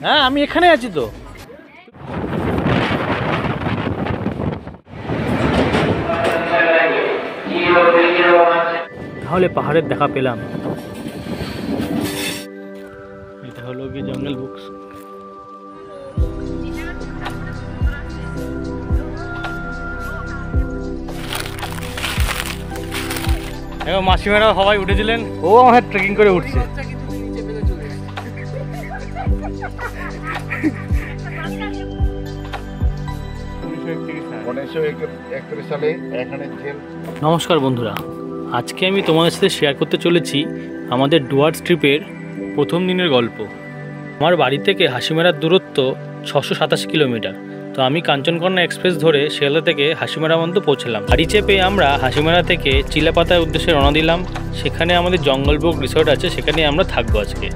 হ্যাঁ আমি এখানে আছি তো। তাহলে পাহাড়ের দেখা পেলাম। এটা হলো কি জঙ্গল বুকস। এবং মাসিমারা সবাই উঠেছিলেন, ও আমার ট্রেকিং করে উঠছে। নমস্কার বন্ধুরা, আজকে আমি তোমাদের সাথে শেয়ার করতে চলেছি আমাদের ডুয়ার্স ট্রিপের প্রথম দিনের গল্প। আমার বাড়ি থেকে হাসিমারার দূরত্ব 687 কিলোমিটার। তো আমি কাঞ্চনকন্যা এক্সপ্রেস ধরে শিয়ালদা থেকে হাসিমারা পর্যন্ত পৌঁছলাম। গাড়ি চেপে আমরা হাসিমারা থেকে চিলাপাতার উদ্দেশ্যে রওনা দিলাম। সেখানে আমাদের জঙ্গলবুক রিসর্ট আছে, সেখানে আমরা থাকবো। আজকে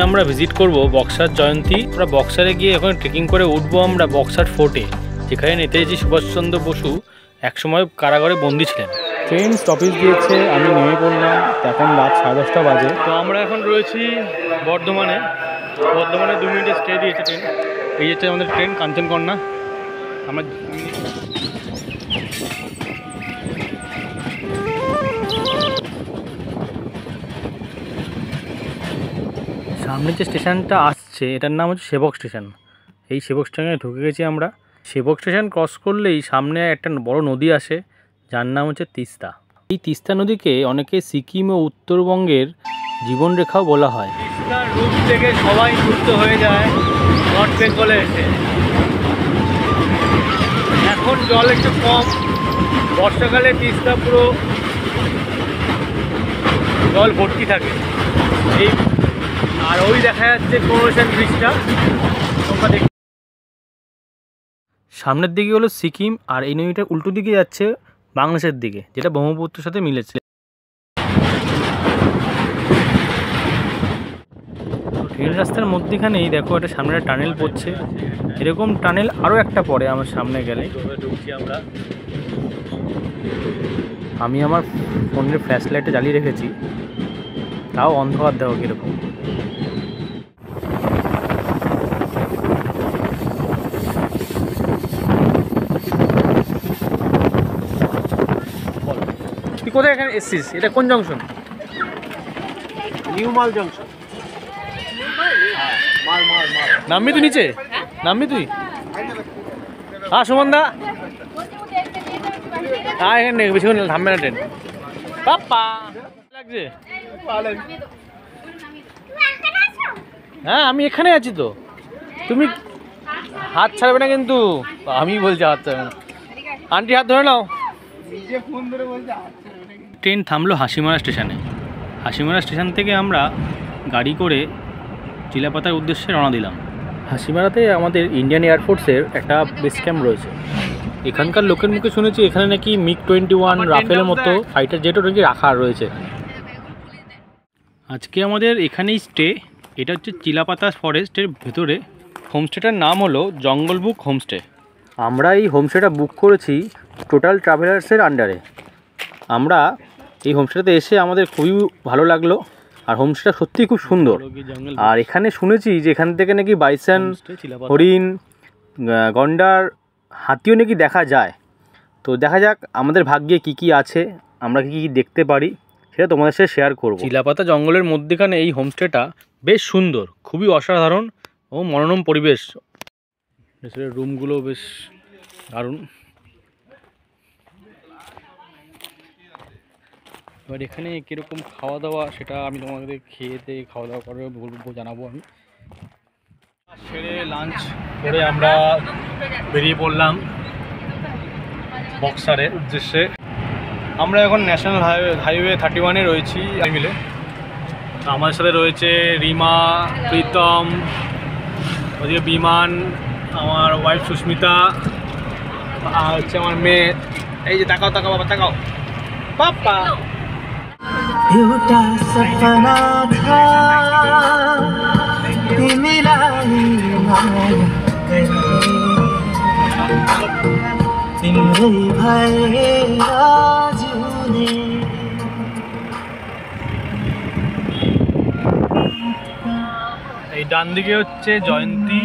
আমরা ভিজিট করব বক্সার জয়ন্তী। আমরা বক্সারে গিয়ে এখন ট্রেকিং করে উঠবো আমরা বক্সার ফোর্টে, যেখানে নেতাজি সুভাষচন্দ্র বসু একসময় কারাগারে বন্দী ছিলেন। ট্রেন স্টপেজ দিয়েছে, আমি নেমে পড়লাম। এখন রাত 10:30 বাজে। তো আমরা এখন রয়েছি বর্ধমানে 2 মিনিটের স্টে দিয়েছে ট্রেন। এই হচ্ছে আমাদের ট্রেন কাঞ্চনকন্যা। আমরা সামনে যে স্টেশনটা আসছে এটার নাম হচ্ছে সেবক স্টেশন। এই সেবক স্টেশনে ঢুকে গেছি আমরা। সেবক স্টেশন ক্রস করলেই সামনে একটা বড় নদী আসে, যার নাম হচ্ছে তিস্তা। এই তিস্তা নদীকে অনেকে সিকিম ও উত্তরবঙ্গের জীবনরেখাও বলা হয়। তিস্তার রূপ থেকে সবাই মুক্ত হয়ে যায় নর্থ বেঙ্গলে এসে। এখন জল একটু কম, বর্ষাকালে তিস্তা পুরো জল ভর্তি থাকে। এই আর ওই দেখা যাচ্ছে কোনোশন ব্রিজটা, তোমরা দেখ। সামনের দিকে হলো সিকিম, আর এই নদীটার উল্টো দিকে যাচ্ছে বাংলাদেশের দিকে, যেটা ব্রহ্মপুত্রের সাথে মিলেছে। ট্রেন রাস্তার মধ্যেখানেই দেখো একটা সামনে একটা টানেল পড়ছে। এরকম টানেল আরও একটা পড়ে আমার সামনে গেলে। ঢুকছি আমরা। আমি আমার ফোনের ফ্ল্যাশ লাইটে জ্বালিয়ে রেখেছি, তাও অন্ধকার দেখো কীরকম। তুই কোথায় এখানে এসছিস? এটা কোন জংশন? নিউ মাল জংশন। নামবি তুই নিচে? নামবি তুই? হ্যাঁ সুমনদা, হ্যাঁ এখানে বেশিক্ষণ থামবে না ট্রেন। পাপ্পা লাগছে? হ্যাঁ আমি এখানে আছি তো। তুমি হাত ছাড়বে না কিন্তু। আমি বলছি হাত ছাড়বে না। আন্টি হাত ধরে নাও। ট্রেন থামলো হাসিমারা স্টেশনে। হাসিমারা স্টেশন থেকে আমরা গাড়ি করে চিলাপাতার উদ্দেশ্যে রওনা দিলাম। হাসিমারাতে আমাদের ইন্ডিয়ান এয়ারফোর্সের একটা বেস ক্যাম্প রয়েছে। এখানকার লোকের মুখে শুনেছি এখানে নাকি MiG-21 রাফেলের মতো ফাইটার জেটও নাকি রাখা রয়েছে। আজকে আমাদের এখানেই স্টে। এটা হচ্ছে চিলাপাতা ফরেস্টের ভেতরে। হোমস্টেটার নাম হলো জঙ্গলবুক হোমস্টে। আমরা এই হোমস্টেটা বুক করেছি টোটাল ট্রাভেলার্সের আন্ডারে। আমরা এই হোমস্টেটাতে এসে আমাদের খুবই ভালো লাগলো, আর হোমস্টেটা সত্যিই খুব সুন্দর। আর এখানে শুনেছি যে এখান থেকে নাকি বাইসন, হরিণ, গন্ডার, হাতিও নাকি দেখা যায়। তো দেখা যাক আমাদের ভাগ্যে কি কি আছে, আমরা কি কি দেখতে পারি, সেটা তোমাদের সাথে শেয়ার করব। চিলাপাতা জঙ্গলের মধ্যেখানে এই হোমস্টেটা বেশ সুন্দর, খুবই অসাধারণ ও মনোরম পরিবেশ। রুমগুলো বেশ দারুণ। এবার এখানে কীরকম খাওয়া দাওয়া সেটা আমি তোমাদের খেয়েতে খাওয়া দাওয়া করে বলবো, জানাবো আমি। সেরে লাঞ্চ করে আমরা বেরিয়ে পড়লাম বক্সারের উদ্দেশ্যে। আমরা এখন ন্যাশনাল হাইওয়ে 31-এ রয়েছি মিলে। আমাদের সাথে রয়েছে রিমা, প্রীতম, ওদিকে বিমান, আমার ওয়াইফ সুস্মিতা, আর হচ্ছে আমার মেয়ে। এই যে তাকাও তাকাও বাবা, তাকাও পাপা। एउटा सपना था तिमीलाई तिम्रै भएर जिउने। এই ডান দিকে হচ্ছে জয়ন্তী,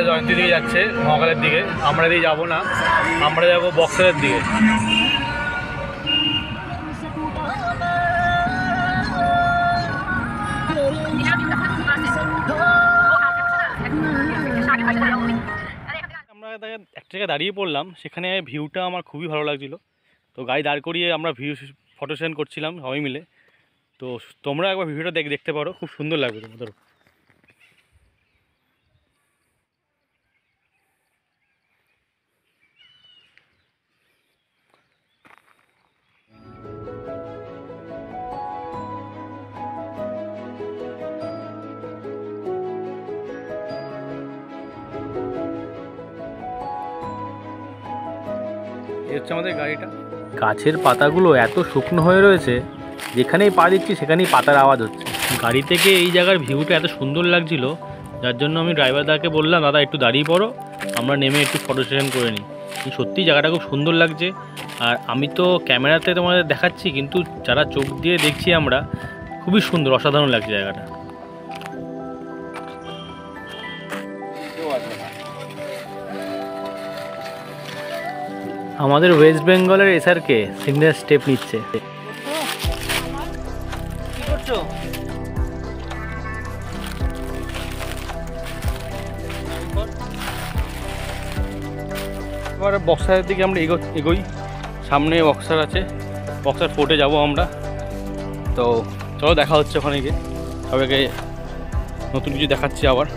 জয়ন্তী দিকে যাচ্ছে মহাকালের দিকে। আমরা এদিকে যাবো না, আমরা যাবো বক্সারের দিকে। আমরা এক জায়গায় দাঁড়িয়ে পড়লাম, সেখানে ভিউটা আমার খুবই ভালো লাগছিল। তো গাড়ি দাঁড় করিয়ে আমরা ভিউ ফটো সেশন করছিলাম সবাই মিলে। তো তোমরা একবার ভিডিওটা দেখতে পারো, খুব সুন্দর লাগবে তোমাদের। এই হচ্ছে আমাদের গাড়িটা। গাছের পাতাগুলো এত শুকনো হয়ে রয়েছে, যেখানেই পা দিচ্ছি সেখানেই পাতার আওয়াজ হচ্ছে। গাড়ি থেকে এই জায়গার ভিউটা এত সুন্দর লাগছিল, যার জন্য আমি ড্রাইভারদাকে বললাম, দাদা একটু দাঁড়িয়ে পড়ো, আমরা নেমে একটু ফটো সেশন করে নিই। সত্যি জায়গাটা খুব সুন্দর লাগছে। আর আমি তো ক্যামেরাতে তোমাদের দেখাচ্ছি, কিন্তু যারা চোখ দিয়ে দেখছি আমরা, খুবই সুন্দর, অসাধারণ লাগছে জায়গাটা। আমাদের ওয়েস্ট বেঙ্গলের এসআরকে সিগন্যাল স্টেপ নিচ্ছে। কি করছো? এবার বক্সারের দিকে আমরা এগোই। সামনে বক্সার আছে, বক্সার ফোর্টে যাব আমরা। তো চলো দেখা হচ্ছে ওখানে গিয়ে, সবাইকে নতুন কিছু দেখাচ্ছি আবার।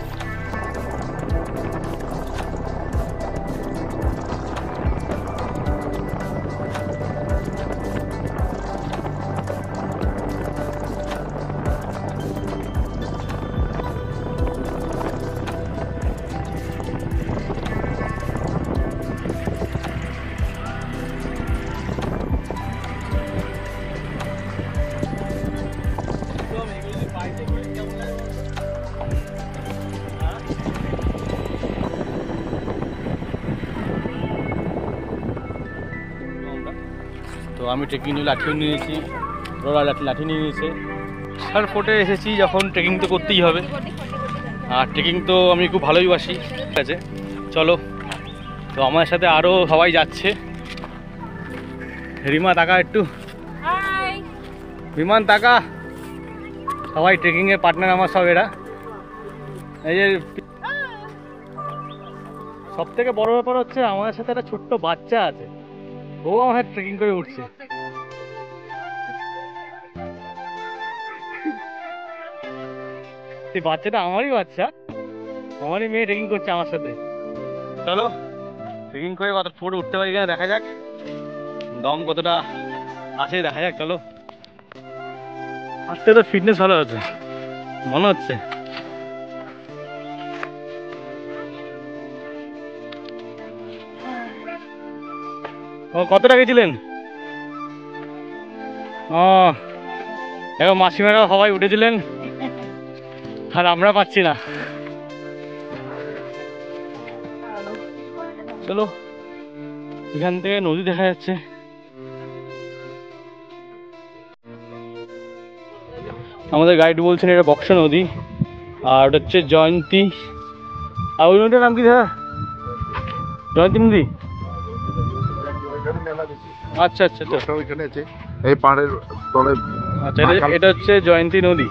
তো আমি ট্রেকিং লাঠিও নিয়েছি, ওরা লাঠি নিয়ে নিয়েছে। আর ফোর্টে এসেছি যখন, ট্রেকিং তো করতেই হবে। আর ট্রেকিং তো আমি খুব ভালোই বাসি। ঠিক আছে, চলো। তো আমার সাথে আরও সবাই যাচ্ছে। রিমা তাকা একটু, বিমান তাকা। সবাই ট্রেকিংয়ের পার্টনার আমার সব এরা। এই যে সব থেকে বড় ব্যাপার হচ্ছে, আমাদের সাথে একটা ছোট্ট বাচ্চা আছে, ও আমার ট্রেকিং করে উঠছে। সেই বাচ্চাটা আমারই বাচ্চা, আমারই মেয়ে ট্রেকিং করছে আমার সাথে। চলো ট্রেকিং করে কত ফুট উঠতে পারি কিনা দেখা যাক, দম কতটা আছে দেখা যাক। চলো, আজকে তো ফিটনেস ভালো আছে মনে হচ্ছে। ও কতটা গেছিলেন? ও এখন মাসিমারা সবাই উঠেছিলেন, আর আমরা পাচ্ছি না। চলো, এখান থেকে নদী দেখা যাচ্ছে। আমাদের গাইড বলছেন এটা বক্সা নদী, আর ওটা হচ্ছে জয়ন্তী। আর ওই নদীটার নাম কি দাদা? জয়ন্তী নদী। আচ্ছা আচ্ছা আচ্ছা, ওইখানে আছে এই পাহাড়ের তলে। আচ্ছা, এটা হচ্ছে জয়ন্তী নদী।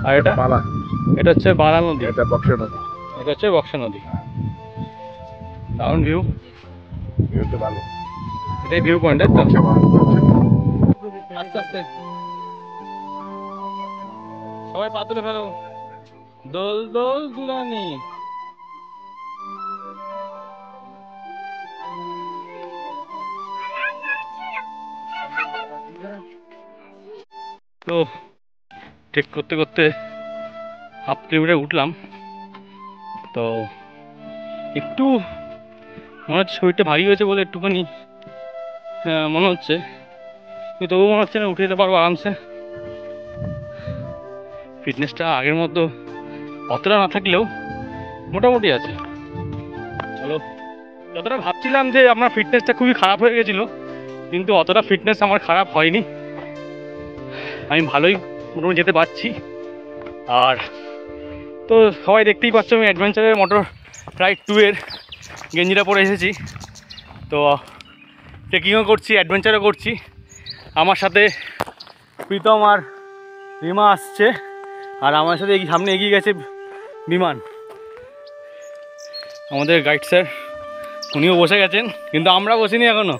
আর এটা পালা, এটা হচ্ছে বালা নদী। এটা বক্সা নদী, এটা হচ্ছে বক্সা নদী। দারুণ ভিউ, ভিউটা ভালো। এটাই ভিউ পয়েন্ট, তাই তো? আস্তে আস্তে সবাই পা তুলে ফেলো, দোল দোল দুলানি। তো ট্রেক করতে করতে 1/2 কিলোমিটার উঠলাম। তো একটু মনে হচ্ছে শরীরটা ভারী হয়েছে বলে একটুখানি মনে হচ্ছে, কিন্তু তবুও মনে হচ্ছে না উঠে যেতে পারবো আরামসে। ফিটনেসটা আগের মতো অতটা না থাকলেও মোটামুটি আছে। চলো, যতটা ভাবছিলাম যে আমার ফিটনেসটা খুবই খারাপ হয়ে গেছিলো, কিন্তু অতটা ফিটনেস আমার খারাপ হয়নি, আমি ভালোই মোটামুটি যেতে পারছি। আর তো সবাই দেখতেই পাচ্ছ আমি অ্যাডভেঞ্চারের মোটর রাইড 2 এর গেঞ্জিটা পরে এসেছি। তো ট্রেকিংও করছি, অ্যাডভেঞ্চারও করছি। আমার সাথে প্রীতম আর রিমা আসছে, আর আমার সাথে সামনে এগিয়ে গেছে বিমান, আমাদের গাইড স্যার। উনিও বসে গেছেন, কিন্তু আমরা বসিনি এখনো।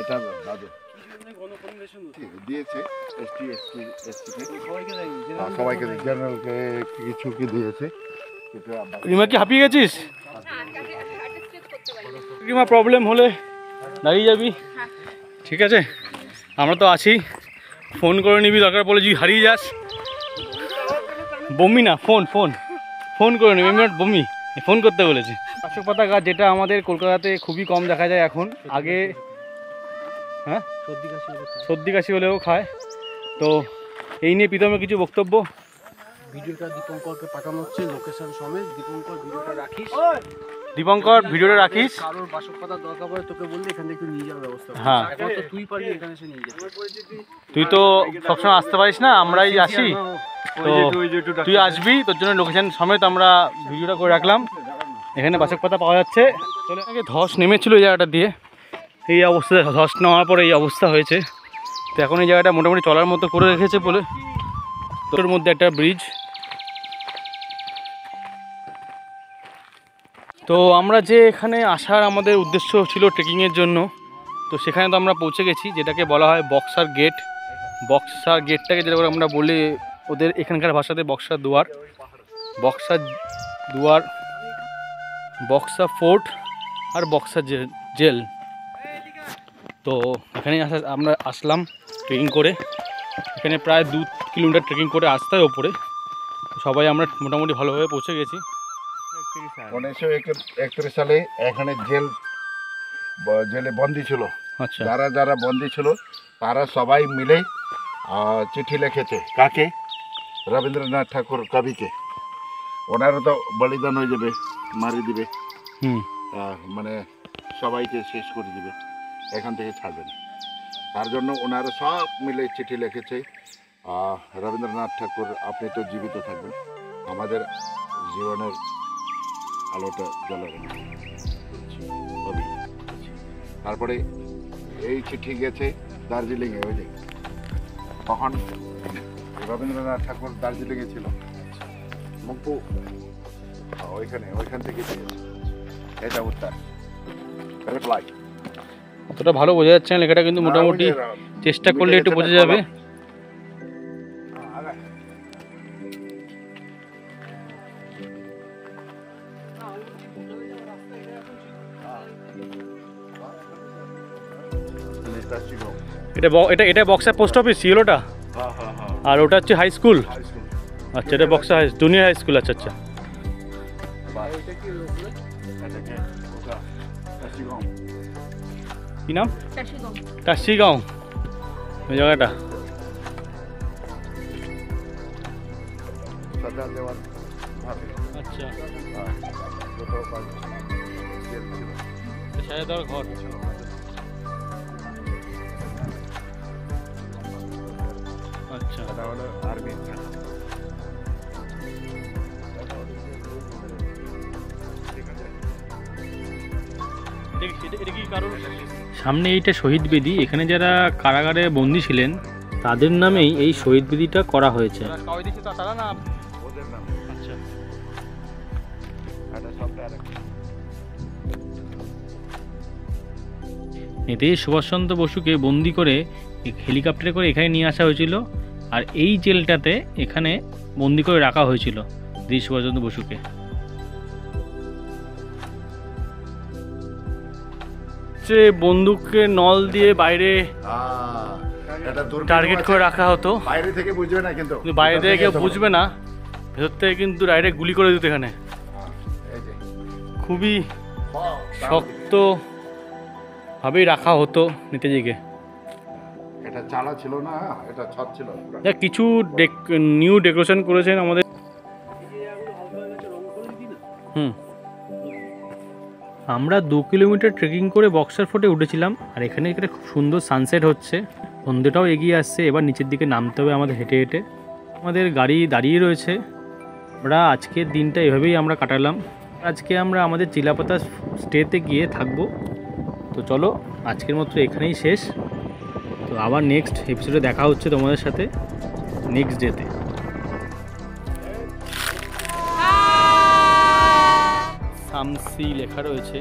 এটা দাদু দিয়েছে, সবাইকে জেনারেলকে কিছু কি দিয়েছে। রিমা কি হাঁপিয়ে গেছিস? রিমা প্রবলেম হলে দাঁড়িয়ে যাবি, ঠিক আছে? আমরা তো আছি, ফোন করে নিবি দরকার পড়লে, যদি হারিয়ে যাস। বমি না, ফোন ফোন ফোন করে নিবি, এমনি বমি, ফোন করতে বলেছি। অশোক পাতা গাছ, যেটা আমাদের কলকাতাতে খুবই কম দেখা যায় এখন, আগে হ্যাঁ সর্দি কাশি হলেও খায়। তো এই নিয়ে প্রীতমের কিছু বক্তব্য। ভিডিওটা দীপঙ্করকে পাঠানো হচ্ছে লোকেশন সমেত। দীপঙ্কর ভিডিওটা রাখিস, কারোর বাসক পাতার দরকার পড়ে তোকে বললে এখান থেকে নিয়ে যাওয়ার ব্যবস্থা। হ্যাঁ, একমাত্র তুই পারবি এখানে এসে নিয়ে যেতে। তুই তো সবসময় আসতে পারিস না, আমরাই আসি। তো তুই আসবি, তোর জন্য লোকেশন সমেত আমরা ভিডিওটা করে রাখলাম। এখানে বাসক পাতা পাওয়া যাচ্ছে। আগে ধস নেমেছিল এই জায়গাটা দিয়ে, এই অবস্থা, ধস নেওয়ার পরে এই অবস্থা হয়েছে। তো এখন এই জায়গাটা মোটামুটি চলার মতো করে রেখেছে বলে, তোর মধ্যে একটা ব্রিজ। তো আমরা যে এখানে আসার আমাদের উদ্দেশ্য ছিল ট্রেকিংয়ের জন্য, তো সেখানে তো আমরা পৌঁছে গেছি, যেটাকে বলা হয় বক্সার গেট। বক্সার গেটটাকে যেটা করে আমরা বলি ওদের এখানকার ভাষাতে বক্সার দুয়ার, বক্সার দুয়ার, বক্সা ফোর্ট আর বক্সা জেল। তো এখানে আমরা আসলাম ট্রেকিং করে। এখানে প্রায় 2 কিলোমিটার ট্রেকিং করে আসতে হয় ওপরে। সবাই আমরা মোটামুটি ভালোভাবে পৌঁছে গেছি। 1931 সালে এখানে জেলে বন্দি ছিল। আচ্ছা, যারা বন্দি ছিল তারা সবাই মিলে চিঠি লিখেছে। কাকে? রবীন্দ্রনাথ ঠাকুর কবিকে। ওনারও তো বলিদান হয়ে যাবে, মারি দিবে, মানে সবাইকে শেষ করে দিবে, এখান থেকে ছাড়বেন। তার জন্য ওনারা সব মিলে চিঠি লিখেছে, রবীন্দ্রনাথ ঠাকুর আপনি তো জীবিত থাকবেন, আমাদের জীবনের আলোটা জ্বলাবেন। তারপরে এই চিঠি গেছে দার্জিলিংয়ে। ওই যে তখন রবীন্দ্রনাথ ঠাকুর দার্জিলিংয়ে ছিল, মুম্পু ওইখান থেকে দিয়েছে। এটা উত্তর রিপ্লাই। অতটা ভালো বোঝা যাচ্ছে না লেখাটা, কিন্তু মোটামুটি চেষ্টা করলে একটু বোঝা যাবে। এটা বক্সা পোস্ট অফিস ইয়েলোটা, আর ওটা হচ্ছে হাই স্কুল। আচ্ছা, এটা বক্সা জুনিয়র হাই স্কুল। আচ্ছা আচ্ছা, কি নাম? কাশিগাঁও ওই জায়গাটা। আচ্ছা, সাজাদার ঘর। আচ্ছা, আর্মি। সামনে এইটা শহীদ বেদি। এখানে যারা কারাগারে বন্দী ছিলেন তাদের নামেই এই শহীদ বেদিটা করা হয়েছে। নেতাজি সুভাষচন্দ্র বসুকে বন্দি করে হেলিকপ্টারে করে এখানে নিয়ে আসা হয়েছিল, আর এই জেলটাতে এখানে বন্দি করে রাখা হয়েছিল নেতাজি সুভাষচন্দ্র বসুকে। বন্দুকের নল দিয়ে বাইরে টার্গেট করে রাখা হতো। বাইরে থেকে বুঝবে না, কিন্তু বাইরে থেকে কেউ বুঝবে না, ভেতর থেকে কিন্তু ডাইরেক্ট গুলি করে দিত এখানে। খুবই শক্ত ভাবেই রাখা হতো নেতাজিকে। এটা চালা ছিল না, এটা ছাদ ছিল। কিছু নিউ ডেকোরেশন করেছেন আমাদের। আমরা 2 কিলোমিটার ট্রেকিং করে বক্সার ফোর্টে উঠেছিলাম, আর এখানে খুব সুন্দর সানসেট হচ্ছে। সন্ধ্যেটাও এগিয়ে আসছে, এবার নিচের দিকে নামতে হবে আমাদের হেঁটে হেঁটে। আমাদের গাড়ি দাঁড়িয়ে রয়েছে। আমরা আজকের দিনটা এভাবেই আমরা কাটালাম। আজকে আমরা আমাদের চিলাপাতা স্টেতে গিয়ে থাকবো। তো চলো আজকের মতো এখানেই শেষ। তো আবার নেক্সট এপিসোডে দেখা হচ্ছে তোমাদের সাথে নেক্সট ডেতে। সামসি লেখা রয়েছে।